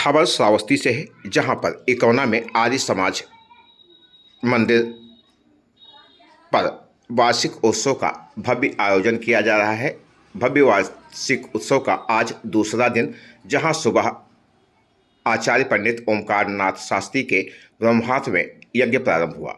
खबर श्रावस्ती से है, जहां पर इकौना में आर्य समाज मंदिर पर वार्षिक उत्सव का भव्य आयोजन किया जा रहा है। भव्य वार्षिक उत्सव का आज दूसरा दिन, जहां सुबह आचार्य पंडित ओमकार नाथ शास्त्री के ब्रह्मास्त्र में यज्ञ प्रारंभ हुआ।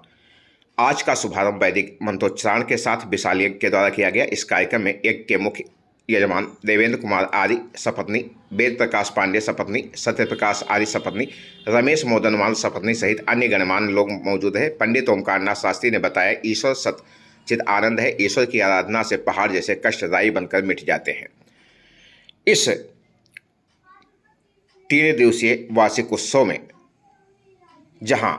आज का शुभारंभ वैदिक मंत्रोच्चारण के साथ विशाल यज्ञ के द्वारा किया गया। इस कार्यक्रम में यज्ञ के मुख्य यजमान देवेंद्र कुमार आर्य सपत्नी, वेद प्रकाश पांडे सपत्नी, सत्यप्रकाश आर्य सपत्नी, रमेश मोदनवाल सपत्नी सहित अन्य गणमान्य लोग मौजूद हैं। पंडित ओमकारनाथ शास्त्री ने बताया, ईश्वर सच्चिद आनंद है। ईश्वर की आराधना से पहाड़ जैसे कष्टदायी बनकर मिट जाते हैं। इस 3 दिवसीय वार्षिक उत्सव में जहां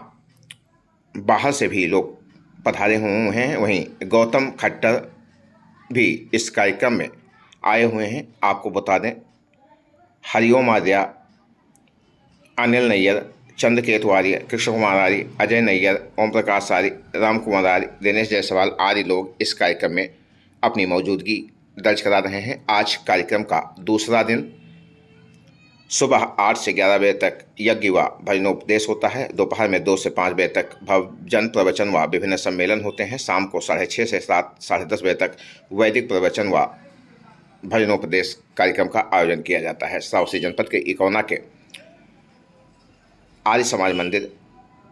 बाहर से भी लोग पधारे हुए हैं, वहीं गौतम खट्टर भी इस कार्यक्रम में आए हुए हैं। आपको बता दें, हरिओम आर्य, अनिल नैयर, चंद्रकेतु आर्य, कृष्ण कुमार आर्य, अजय नैयर, ओम प्रकाश आर्य, राम कुमार आर्य, दिनेश जायसवाल आदि लोग इस कार्यक्रम में अपनी मौजूदगी दर्ज करा रहे हैं। आज कार्यक्रम का दूसरा दिन सुबह 8 से 11 बजे तक यज्ञ व भजनोपदेश होता है। दोपहर में 2 से 5 बजे तक भजन प्रवचन व विभिन्न सम्मेलन होते हैं। शाम को 6:30 से 7, 10:30 बजे तक वैदिक प्रवचन व भजनोपदेश कार्यक्रम का आयोजन किया जाता है। श्रावस्ती जनपद के इकौना के आर्य समाज मंदिर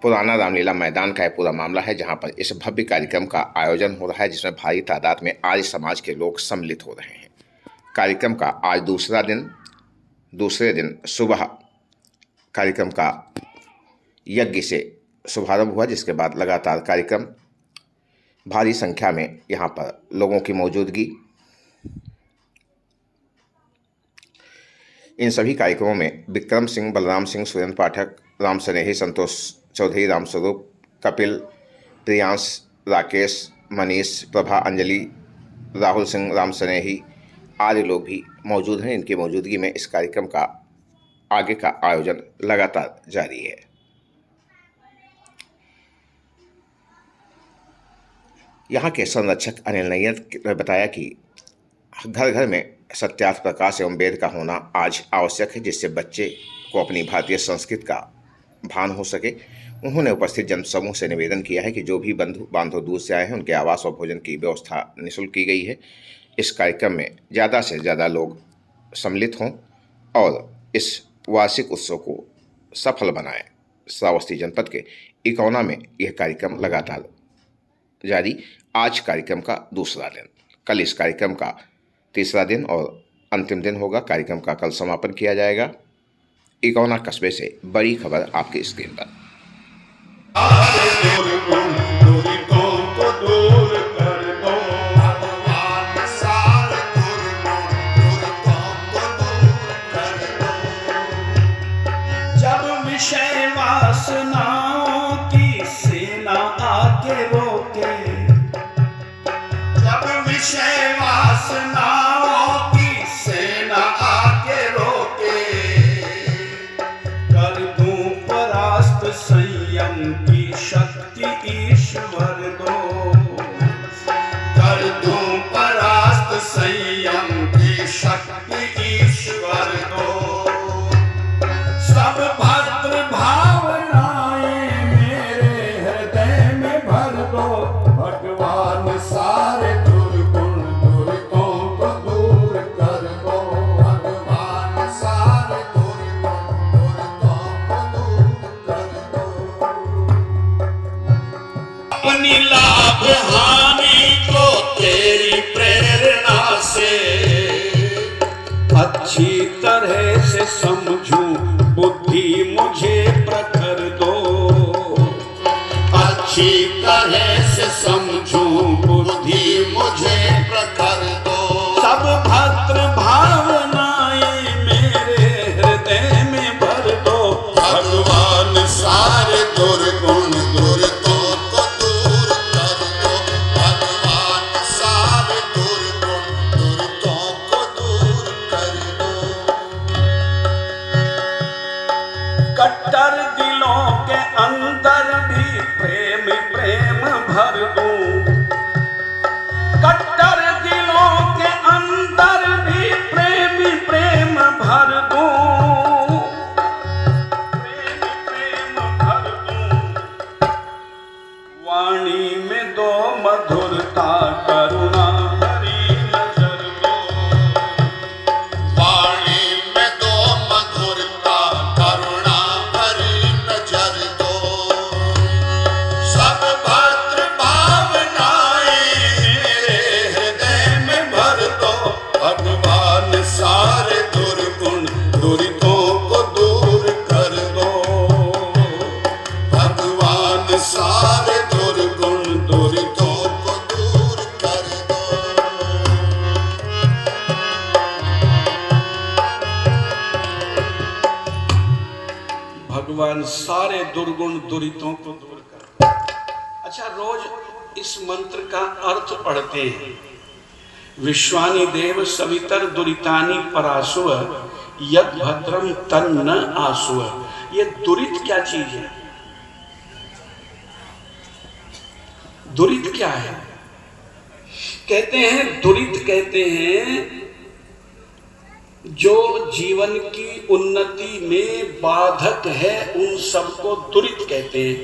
पुराना रामलीला मैदान का पूरा मामला है, जहां पर इस भव्य कार्यक्रम का आयोजन हो रहा है, जिसमें भारी तादाद में आर्य समाज के लोग सम्मिलित हो रहे हैं। कार्यक्रम का आज दूसरे दिन सुबह कार्यक्रम का यज्ञ से शुभारंभ हुआ, जिसके बाद लगातार कार्यक्रम भारी संख्या में यहाँ पर लोगों की मौजूदगी। इन सभी कार्यक्रमों में विक्रम सिंह, बलराम सिंह, सुरेंद्र पाठक, राम स्नेही, संतोष चौधरी, रामस्वरूप, कपिल, प्रियांश, राकेश, मनीष, प्रभा, अंजलि, राहुल सिंह, राम स्नेही आदि लोग भी मौजूद हैं। इनकी मौजूदगी में इस कार्यक्रम का आगे का आयोजन लगातार जारी है। यहाँ के संरक्षक अनिल नैयर ने बताया कि घर घर में सत्यार्थ प्रकाश एवं वेद का होना आज आवश्यक है, जिससे बच्चे को अपनी भारतीय संस्कृति का भान हो सके। उन्होंने उपस्थित जनसमूह से निवेदन किया है कि जो भी बंधु बांधव दूर से आए हैं, उनके आवास और भोजन की व्यवस्था निःशुल्क की गई है। इस कार्यक्रम में ज़्यादा से ज़्यादा लोग सम्मिलित हों और इस वार्षिक उत्सव को सफल बनाएं। श्रावस्ती जनपद के इकौना में यह कार्यक्रम लगातार जारी। आज कार्यक्रम का दूसरा दिन, कल इस कार्यक्रम का तीसरा दिन और अंतिम दिन होगा। कार्यक्रम का कल समापन किया जाएगा। इकौना कस्बे से बड़ी खबर आपकी स्क्रीन पर। जब विषय वासनाओं की सेना आके रोके, जब विषय वासनाओं की सेना आके रोके, कर दूं परास्त संयम की शक्ति ईश्वर दो, कर दूं परास्त संयम की शक्ति ईश्वर दो। सब भद्र भावनाएं मेरे हृदय में भर दो, भगवान सारे दुर्गुण दुर्गों को दूर कर दो, भगवान सारे दुर्गुण दुर्गों को दूर कर दो। अपनी लाभ हानि को तेरी प्रेरणा से अच्छी तरह से समझूं, बुद्धि मुझे प्रखर दो, अच्छी तरह से समझूं, बुद्धि मुझे प्रखर दो। सब भद्र भावनाएं मेरे हृदय में भर दो, भगवान सारे दुर्गुण दुर्गों को दूर कर दो, भगवान सारे दुर्गुण दुर्गों को दूर कर दो। कट्टर दिलों के अंदर भी प्रेम प्रेम भर दूं, कट्टर दिलों के अंदर भी प्रेम प्रेम भर दूं। भगवान सारे दुर्गुण दुरितों को दूर कर। अच्छा, रोज इस मंत्र का अर्थ पढ़ते हैं। विश्वानि देव सवितर दुरितानि परासुव यद भद्रम तन्न आसुव। ये दुरित क्या चीज है? दुरित क्या है? कहते हैं, दुरित कहते हैं जो जीवन की उन्नति में बाधक है, उन सबको दुरित कहते हैं।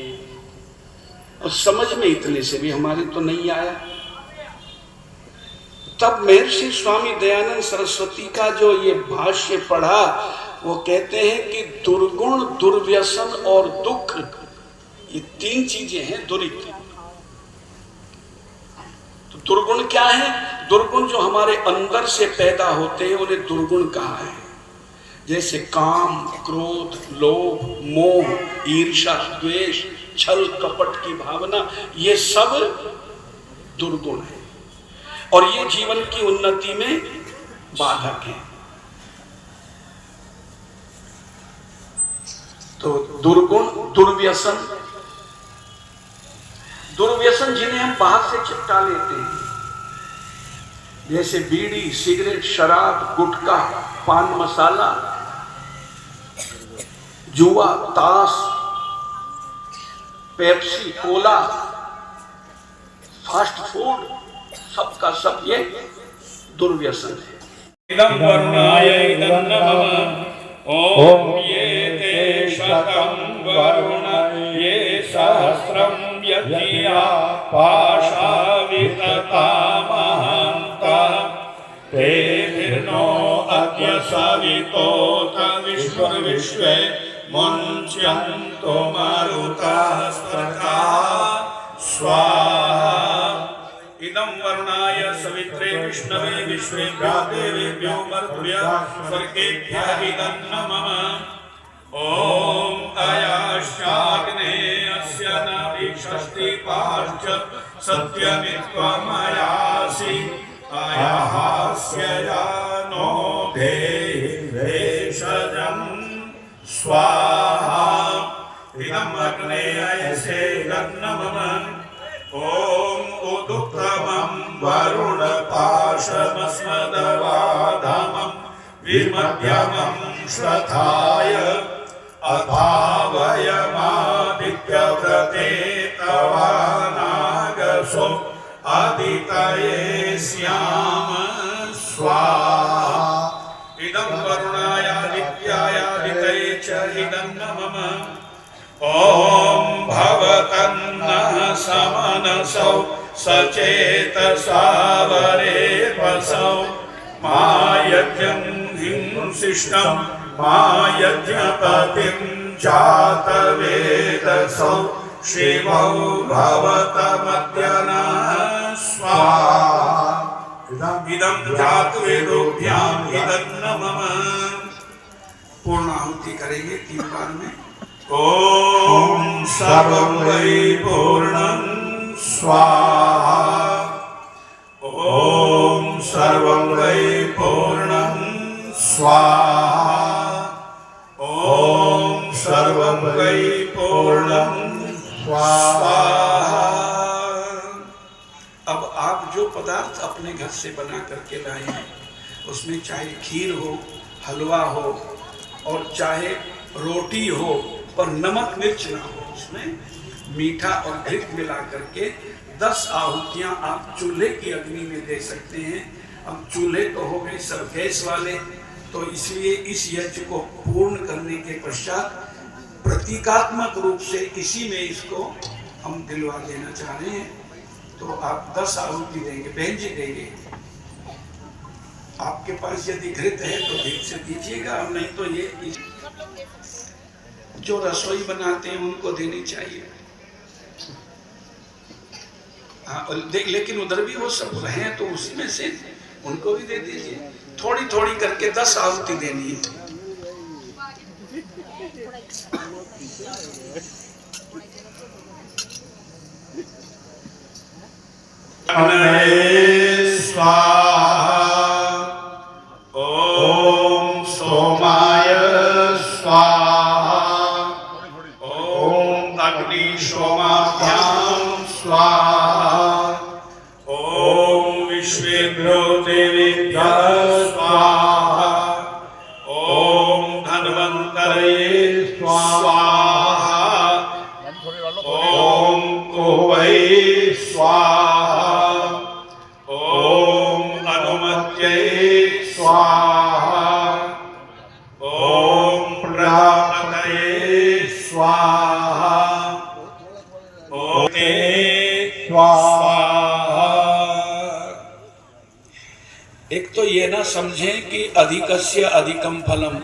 और समझ में इतने से भी हमारे तो नहीं आया। तब महर्षि स्वामी दयानंद सरस्वती का जो ये भाष्य पढ़ा, वो कहते हैं कि दुर्गुण, दुर्व्यसन और दुख, ये तीन चीजें हैं दुरित। तो दुर्गुण क्या है? दुर्गुण जो हमारे अंदर से पैदा होते हैं उन्हें दुर्गुण कहा है। जैसे काम, क्रोध, लोभ, मोह, ईर्ष्या, द्वेष, छल कपट की भावना, ये सब दुर्गुण है और ये जीवन की उन्नति में बाधक है। तो दुर्गुण, दुर्व्यसन, दुर्व्यसन जिन्हें हम बाहर से चिपटा लेते हैं, जैसे बीड़ी, सिगरेट, शराब, गुटखा, पान मसाला, जुआ, ताश, पेप्सी, कोला, फास्ट फूड, सबका सब ये दुर्व्यसन है। इदं वरुणाय इदं नमः। ओम ये ते शतं वरुण ये सहस्रं यज्ञा पाशा वितता महान्तः तेभिर्नो अद्य सवितोत विश्वविश्वे मुञ्च्यन्तो मरुतः स्तथा स्वाहा। इदं वरुणाय सवित्रे विष्णवे विश्वेभ्यो देवेभ्यो मरुद्भ्यः स्वर्गेभ्यः इदं नमः। ओम अयाश्चाग्ने अस्य नाभिषष्टि पाश्च सत्यमित्वमयासि अयास्य जानो देहि भेषजं स्वाहा। इदं अग्ने अयसे इदं नमः। ओम उदुत्तमं वरुण पाशमस्मदवाधमं विमध्यमं श्रद्धाय अभावयमादित्यव्रते तवानागसो आदितये स्याम स्वाहा। इदं वरुणाय आदित्याय आदितये च इदं नमः। ओम भवतन्नः समनसौ सचेतसावरे वसौ मा यज्ञं हिंसिष्टं मा यज्ञपतिं जातवेदसौ शिवौ भवतमद्यनः स्वाहा। इदं जातवेदोभ्याम् इदं नमः। पूर्णाहुति करेंगे 3 बार में। ओम सर्वं वै पूर्णं स्वाहा। ओम सर्वं वै पूर्णं स्वाहा। ओम सर्वं वै पूर्णं स्वाहा। अब आप जो पदार्थ अपने घर से बना करके लाए हैं, उसमें चाहे खीर हो, हलवा हो और चाहे रोटी हो, पर नमक मिर्च ना हो, उसमें मीठा और घृत मिला करके 10 आहुतियां आप चूल्हे की अग्नि में दे सकते हैं। अब चूल्हे तो हो गए सब गैस वाले, तो इसलिए इस यज्ञ को पूर्ण करने के पश्चात प्रतीकात्मक रूप से इसी में इसको हम दिलवा देना चाह रहे हैं। तो आप 10 आहुति देंगे, बहन जी देंगे। आपके पास यदि घृत है तो घृत से दीजिएगा, और नहीं तो ये जो रसोई बनाते हैं उनको देनी चाहिए। हाँ, लेकिन उधर भी वो सब हैं तो उसी में से उनको भी दे दीजिए। थोड़ी थोड़ी करके 10 आहुति देनी है। स्वाहा। ओम सोमाय स्वाहा। स्वाहा ओम कुवै स्वाहा ओम अनुमत्यै स्वाहा ओम प्रजापतये स्वाहा ओम ते स्वाहा। एक तो ये ना समझें कि अधिकस्य अधिकम फलम,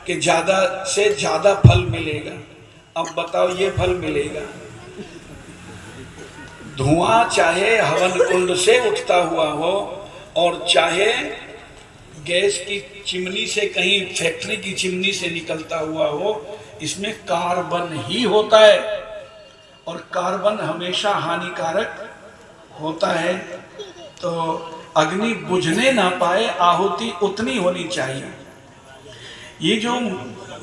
कि ज्यादा से ज्यादा फल मिलेगा। अब बताओ ये फल मिलेगा? धुआं चाहे हवन कुंड से उठता हुआ हो और चाहे गैस की चिमनी से, कहीं फैक्ट्री की चिमनी से निकलता हुआ हो, इसमें कार्बन ही होता है और कार्बन हमेशा हानिकारक होता है। तो अग्नि बुझने ना पाए, आहुति उतनी होनी चाहिए। ये जो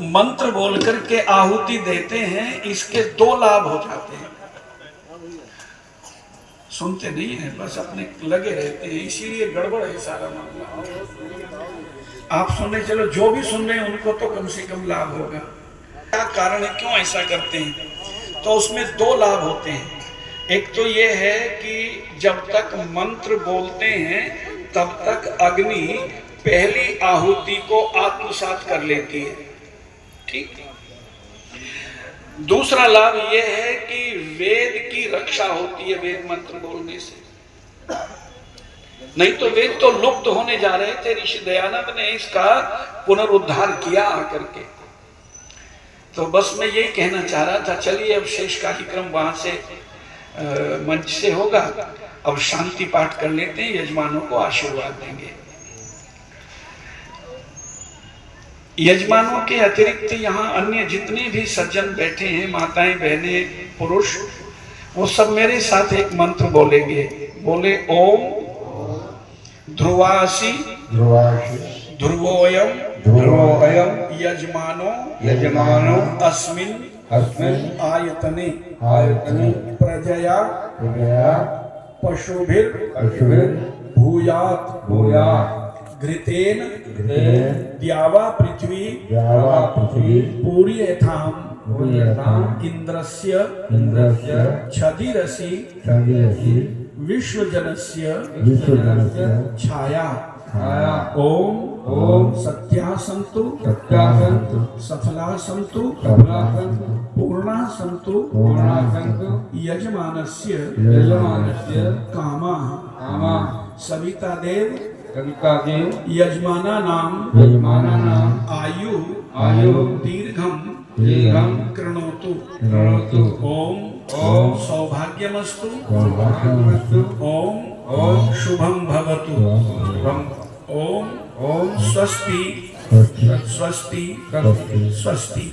मंत्र बोल करके आहुति देते हैं, इसके दो लाभ हो जाते हैं। सुनते नहीं है, बस अपने लगे रहते हैं, इसीलिए गड़बड़ है सारा मामला। आप सुनने चलो, जो भी सुन रहे हैं उनको तो कम से कम लाभ होगा। क्या कारण है, क्यों ऐसा करते हैं? तो उसमें दो लाभ होते हैं। एक तो ये है कि जब तक मंत्र बोलते हैं तब तक अग्नि पहली आहुति को आत्मसात कर लेती है, ठीक। दूसरा लाभ यह है कि वेद की रक्षा होती है वेद मंत्र बोलने से। नहीं तो वेद तो लुप्त होने जा रहे थे। ऋषि दयानंद ने इसका पुनरुद्धार किया आकर के। तो बस मैं यही कहना चाह रहा था। चलिए अब शेष कार्यक्रम वहां से मंच से होगा। अब शांति पाठ कर लेते हैं, यजमानों को आशीर्वाद देंगे। यजमानों के अतिरिक्त यहाँ अन्य जितने भी सज्जन बैठे हैं, माताएं, बहनें, पुरुष, वो सब मेरे साथ एक मंत्र बोलेंगे। बोले ओम ध्रुवासी ध्रुवोयम यजमानो अस्मिन् आयतने प्रजया पशुभिर भूयात घृतेन द्यावा पृथ्वी पूर्यथाम इंद्रस्य छदिरसि विश्वजनस्य छाया। ओम सत्या सन्तु सफला सन्तु पूर्णा सन्तु यजमानस्य कामाः सविता देव यजमानानां आयु दीर्घं कृणोतु। ओम सौभाग्यमस्तु। ओम शुभं भवतु। ओम स्वस्ति स्वस्ति स्वस्ति।